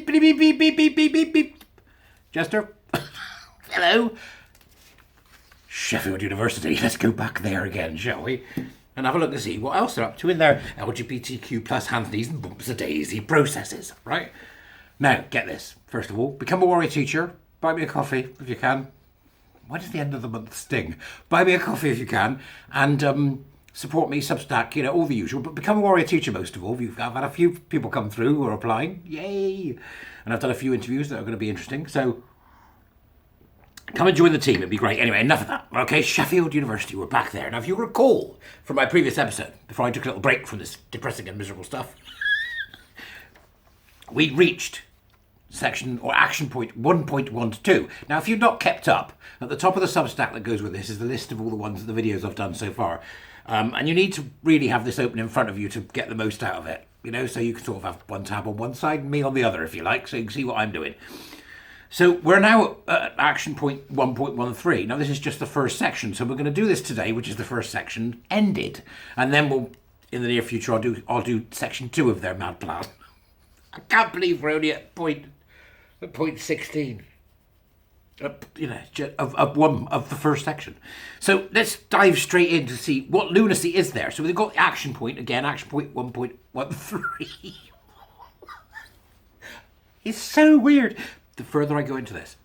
beep, beep, beep, beep, beep, beep, beep, beep, beep. Jester? Hello? Sheffield University. Let's go back there again, shall we? And have a look to see what else they're up to in their LGBTQ plus hands, knees and bumps a daisy processes, right? Now, get this. First of all, become a warrior teacher. Buy me a coffee if you can. Why does the end of the month sting? Buy me a coffee if you can. And support me, Substack, all the usual. But become a warrior teacher most of all. I've had a few people come through who are applying. Yay! And I've done a few interviews that are going to be interesting. So come and join the team. It'd be great. Anyway, enough of that. Okay, Sheffield University. We're back there. Now, if you recall from my previous episode, before I took a little break from this depressing and miserable stuff, we'd reached section or action point 1.1 to 2. Now, if you've not kept up, at the top of the Substack that goes with this is the list of all the ones, the videos I've done so far. And you need to really have this open in front of you to get the most out of it. So you can sort of have one tab on one side and me on the other, if you like, so you can see what I'm doing. So we're now at action point 1.13. Now, this is just the first section. So we're going to do this today, which is the first section ended. And then we'll, in the near future, I'll do section 2 of their mad plan. I can't believe we're only at point 16. Of the first section. So let's dive straight in to see what lunacy is there. So we've got the action point again, action point 1.13. It's so weird. The further I go into this,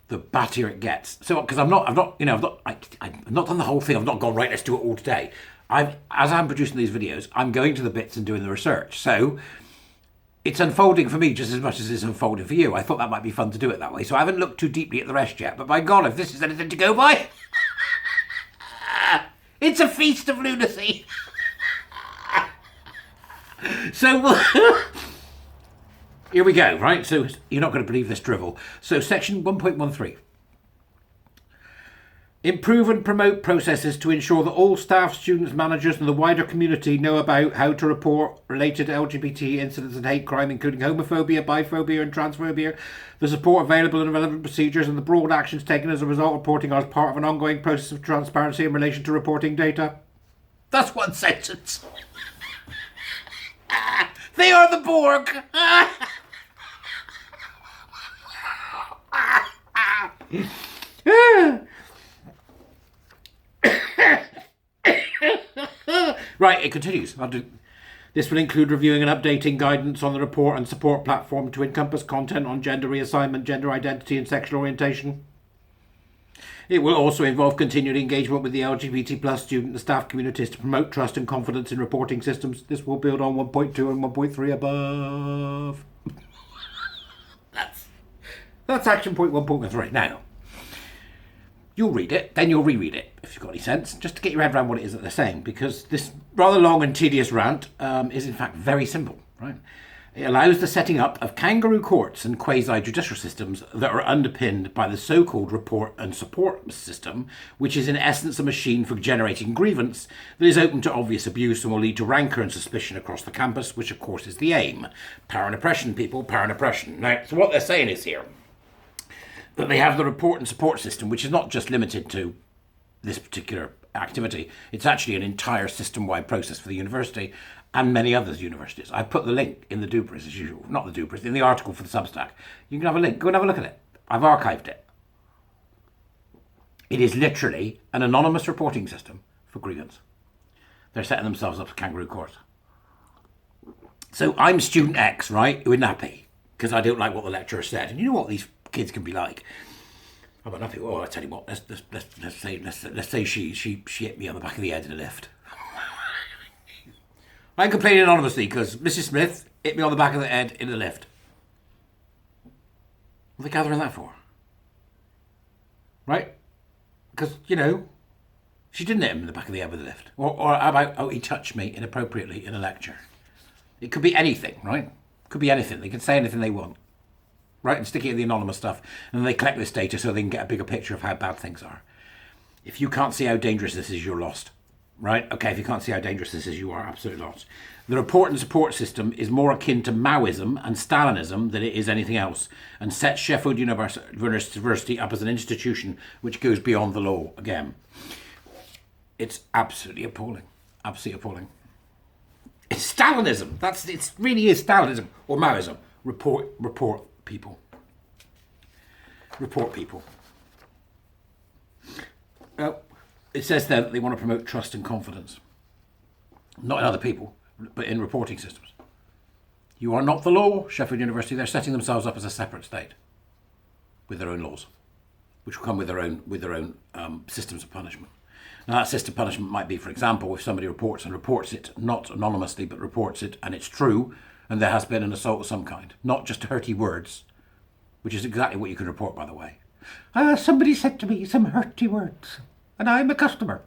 the battier it gets. So because I've not done the whole thing. I've not gone right. Let's do it all today. As I'm producing these videos, I'm going to the bits and doing the research. So it's unfolding for me just as much as it's unfolding for you. I thought that might be fun to do it that way. So I haven't looked too deeply at the rest yet. But by God, if this is anything to go by, it's a feast of lunacy. So here we go, right? So you're not going to believe this drivel. So section 1.13. Improve and promote processes to ensure that all staff, students, managers and the wider community know about how to report related LGBT incidents and hate crime, including homophobia, biphobia and transphobia, the support available and relevant procedures and the broad actions taken as a result of reporting as part of an ongoing process of transparency in relation to reporting data. That's one sentence. They are the Borg. Right, it continues. This will include reviewing and updating guidance on the report and support platform to encompass content on gender reassignment, gender identity and sexual orientation. It will also involve continued engagement with the LGBT plus student and staff communities to promote trust and confidence in reporting systems. This will build on 1.2 and 1.3 above. That's action point 1.3. Now, you'll read it, then you'll reread it, if you've got any sense, just to get your head around what it is that they're saying, because this rather long and tedious rant is in fact very simple, right? It allows the setting up of kangaroo courts and quasi-judicial systems that are underpinned by the so-called report and support system, which is in essence a machine for generating grievance that is open to obvious abuse and will lead to rancour and suspicion across the campus, which of course is the aim. Power and oppression, people, power and oppression. Now, so what they're saying is here, that they have the report and support system, which is not just limited to this particular activity. It's actually an entire system-wide process for the university and many other universities. I put the link in the Dubris as usual. Not the Dubris, in the article for the Substack. You can have a link. Go and have a look at it. I've archived it. It is literally an anonymous reporting system for grievance. They're setting themselves up as kangaroo courts. So I'm student X, right, who isn't happy because I don't like what the lecturer said. And you know what these kids can be like. I'm unhappy. Oh, I tell you what. Let's say she hit me on the back of the head in a lift. I'm complaining anonymously because Mrs. Smith hit me on the back of the head in the lift. What are they gathering that for? Right? Because she didn't hit him in the back of the head with the lift. Or how about he touched me inappropriately in a lecture? It could be anything, right? Could be anything. They can say anything they want. Right, and stick it in the anonymous stuff. And then they collect this data so they can get a bigger picture of how bad things are. If you can't see how dangerous this is, you're lost. Right? Okay, if you can't see how dangerous this is, you are absolutely lost. The report and support system is more akin to Maoism and Stalinism than it is anything else, and sets Sheffield University up as an institution which goes beyond the law again. It's absolutely appalling. Absolutely appalling. It's Stalinism. It really is Stalinism or Maoism. report people. Report people. It says there that they want to promote trust and confidence. Not in other people, but in reporting systems. You are not the law, Sheffield University. They're setting themselves up as a separate state with their own laws, which will come with their own systems of punishment. Now, that system of punishment might be, for example, if somebody reports it, not anonymously, but reports it, and it's true, and there has been an assault of some kind, not just hurty words, which is exactly what you can report, by the way. Somebody said to me some hurty words, and I'm a customer.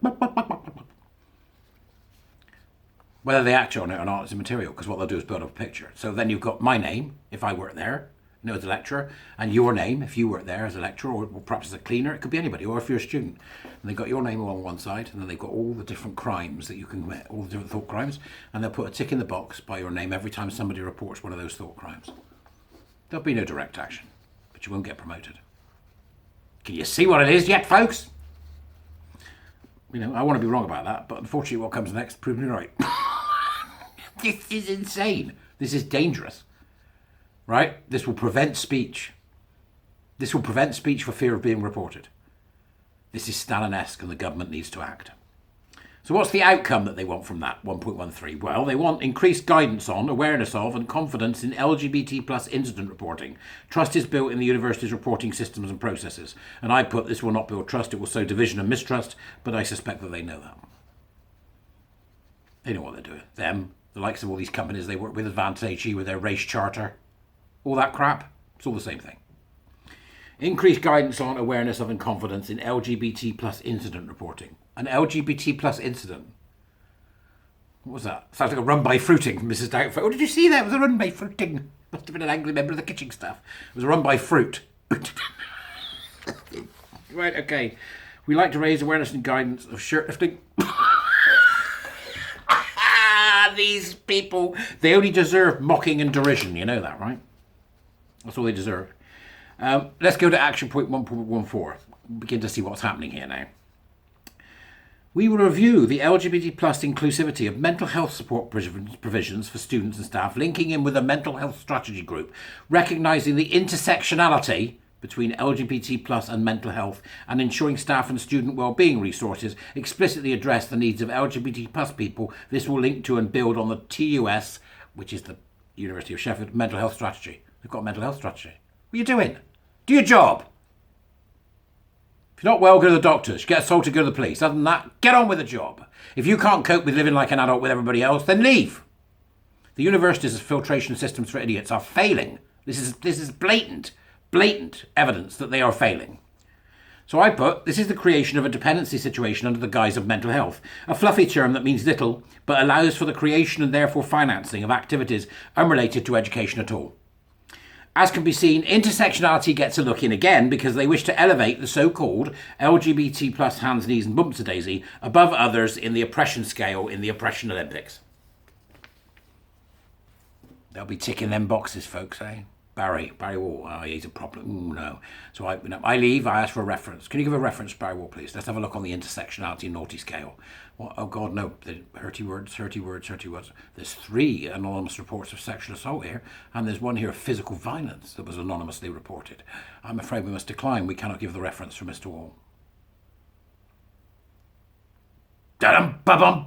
Whether they act on it or not is immaterial, because what they'll do is build up a picture. So then you've got my name, if I work there, as a lecturer, and your name, if you work there as a lecturer, or perhaps as a cleaner, it could be anybody, or if you're a student. And they've got your name along one side, and then they've got all the different crimes that you can commit, all the different thought crimes, and they'll put a tick in the box by your name every time somebody reports one of those thought crimes. There'll be no direct action, but you won't get promoted. Can you see what it is yet, folks? I want to be wrong about that, but unfortunately what comes next proves me right. This is insane. This is dangerous. Right? This will prevent speech. This will prevent speech for fear of being reported. This is Stalinesque, and the government needs to act. So what's the outcome that they want from that 1.13? Well, they want increased guidance on, awareness of, and confidence in LGBT plus incident reporting. Trust is built in the university's reporting systems and processes. And I put, this will not build trust, it will sow division and mistrust, but I suspect that they know that. They know what they're doing. Them, the likes of all these companies they work with, Advantage AG with their race charter, all that crap, it's all the same thing. Increased guidance on, awareness of, and confidence in LGBT plus incident reporting. An LGBT plus incident. What was that? Sounds like a run by fruiting from Mrs. Doubtfire. Oh, did you see that? It was a run by fruiting. Must have been an angry member of the kitchen staff. It was a run by fruit. Right, okay. We like to raise awareness and guidance of shirt lifting. These people, they only deserve mocking and derision. You know that, right? That's all they deserve. Let's go to action point 1.14. Begin to see what's happening here now. We will review the LGBT plus inclusivity of mental health support provisions for students and staff, linking in with a mental health strategy group, recognising the intersectionality between LGBT plus and mental health, and ensuring staff and student wellbeing resources explicitly address the needs of LGBT plus people. This will link to and build on the TUS, which is the University of Sheffield, mental health strategy. They've got a mental health strategy. What are you doing? Do your job. If you're not well, go to the doctors. Get assaulted, go to the police. Other than that, get on with the job. If you can't cope with living like an adult with everybody else, then leave. The universities' filtration systems for idiots are failing. This is blatant evidence that they are failing. So I put, this is the creation of a dependency situation under the guise of mental health, a fluffy term that means little, but allows for the creation and therefore financing of activities unrelated to education at all. As can be seen, intersectionality gets a look in again because they wish to elevate the so-called LGBT plus hands, knees and bumps a daisy above others in the oppression scale in the oppression Olympics. They'll be ticking them boxes, folks, eh? Barry Wall, oh, he's a problem. Ooh, no. So I leave, I ask for a reference. Can you give a reference, Barry Wall, please? Let's have a look on the intersectionality naughty scale. What? Oh, God, no. The hurty words. There's 3 anonymous reports of sexual assault here, and there's one here of physical violence that was anonymously reported. I'm afraid we must decline. We cannot give the reference for Mr. Wall. I'm going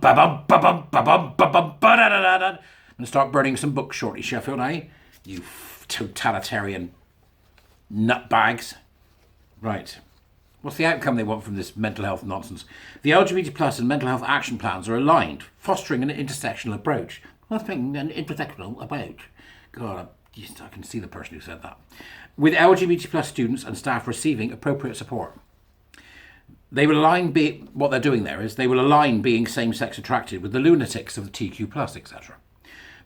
to start burning some books shortly, Sheffield, eh? You totalitarian nutbags. Right. What's the outcome they want from this mental health nonsense? The LGBT plus and mental health action plans are aligned, fostering an intersectional approach. Fostering an intersectional approach. God, I can see the person who said that. With LGBT plus students and staff receiving appropriate support. They will align, what they're doing there is, they will align being same-sex attracted with the lunatics of the TQ plus, etc.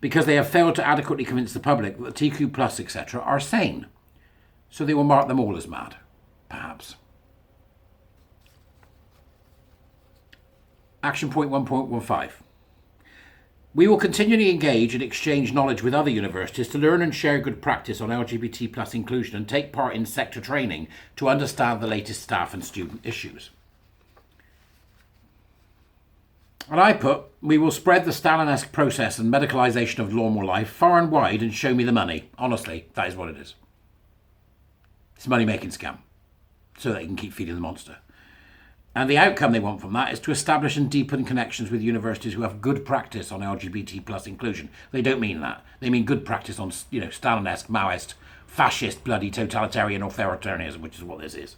Because they have failed to adequately convince the public that the TQ plus, etc. are sane. So they will mark them all as mad, perhaps. Action point 1.15. We will continually engage and exchange knowledge with other universities to learn and share good practice on LGBT plus inclusion and take part in sector training to understand the latest staff and student issues. And I put, we will spread the Stalinesque process and medicalisation of normal life far and wide and show me the money. Honestly, that is what it is. It's a money-making scam, so they can keep feeding the monster. And the outcome they want from that is to establish and deepen connections with universities who have good practice on LGBT plus inclusion. They don't mean that. They mean good practice on, Stalinesque, Maoist, fascist, bloody totalitarian authoritarianism, which is what this is.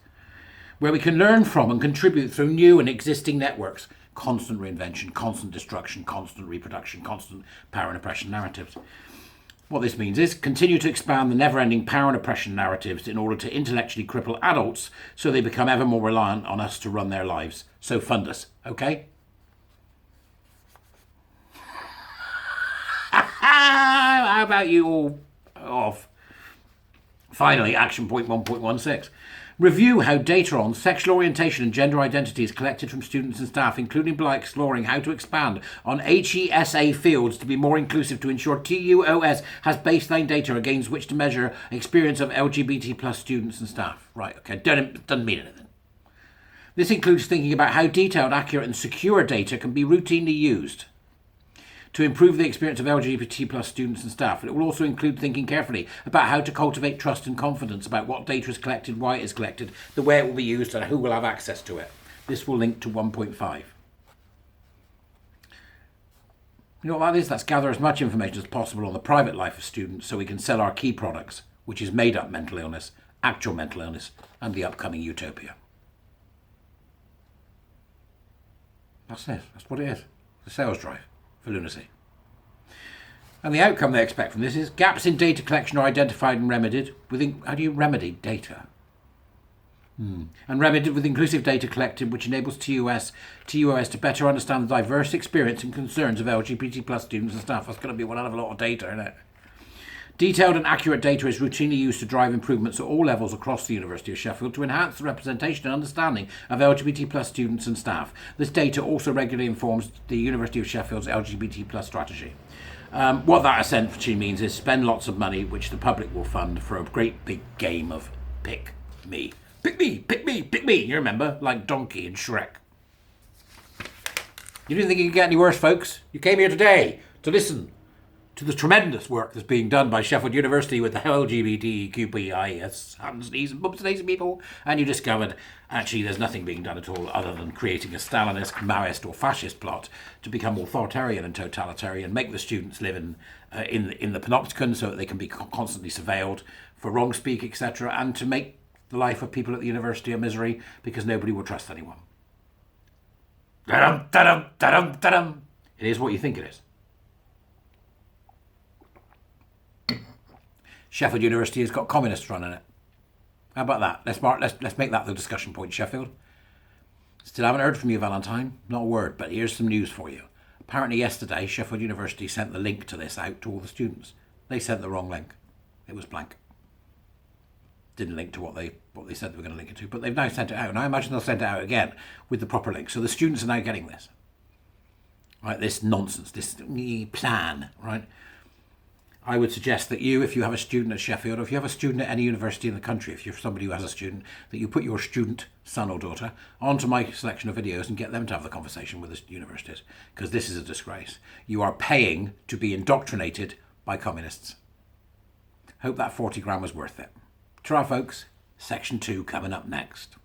Where we can learn from and contribute through new and existing networks. Constant reinvention, constant destruction, constant reproduction, constant power and oppression narratives. What this means is continue to expand the never-ending power and oppression narratives in order to intellectually cripple adults so they become ever more reliant on us to run their lives. So fund us, okay? How about you all off? Finally, action point 1.16. Review how data on sexual orientation and gender identity is collected from students and staff, including by exploring how to expand on HESA fields to be more inclusive to ensure TUOS has baseline data against which to measure experience of LGBT plus students and staff. Right, okay, doesn't mean anything. This includes thinking about how detailed, accurate and secure data can be routinely used to improve the experience of LGBT plus students and staff. It will also include thinking carefully about how to cultivate trust and confidence about what data is collected, why it is collected, the way it will be used, and who will have access to it. This will link to 1.5. You know what that is? That's gather as much information as possible on the private life of students so we can sell our key products, which is made-up mental illness, actual mental illness, and the upcoming utopia. That's it. That's what it is. The sales drive for lunacy. And the outcome they expect from this is gaps in data collection are identified and remedied. How do you remedy data? And remedied with inclusive data collected, which enables TUOS to better understand the diverse experience and concerns of LGBT plus students and staff. That's going to be one hell of a lot of data, isn't it? Detailed and accurate data is routinely used to drive improvements at all levels across the University of Sheffield to enhance the representation and understanding of LGBT plus students and staff. This data also regularly informs the University of Sheffield's LGBT plus strategy. What that essentially means is spend lots of money, which the public will fund, for a great big game of pick me. Pick me, pick me, pick me. You remember? Like Donkey and Shrek. You didn't think it could get any worse, folks? You came here today to listen to the tremendous work that's being done by Sheffield University with the LGBTQIS hands, knees and bumps and knees people, and you discovered actually there's nothing being done at all other than creating a Stalinist, Maoist or fascist plot to become authoritarian and totalitarian, make the students live in the panopticon so that they can be constantly surveilled for wrong speak, etc., and to make the life of people at the university a misery because nobody will trust anyone. Da-dum, da-dum, da-dum, da-dum. It is what you think it is. Sheffield University has got communists running it. How about that? Let's make that the discussion point, Sheffield. Still haven't heard from you, Valentine. Not a word, but here's some news for you. Apparently yesterday, Sheffield University sent the link to this out to all the students. They sent the wrong link. It was blank. Didn't link to what they said they were going to link it to, but they've now sent it out, and I imagine they'll send it out again with the proper link. So the students are now getting this. Right, this nonsense, this plan, right? I would suggest that if you have a student at Sheffield, or if you have a student at any university in the country, if you're somebody who has a student, that you put your student, son or daughter, onto my selection of videos and get them to have the conversation with the universities, because this is a disgrace. You are paying to be indoctrinated by communists. Hope that 40 grand was worth it. Ta-ra, folks. Section 2 coming up next.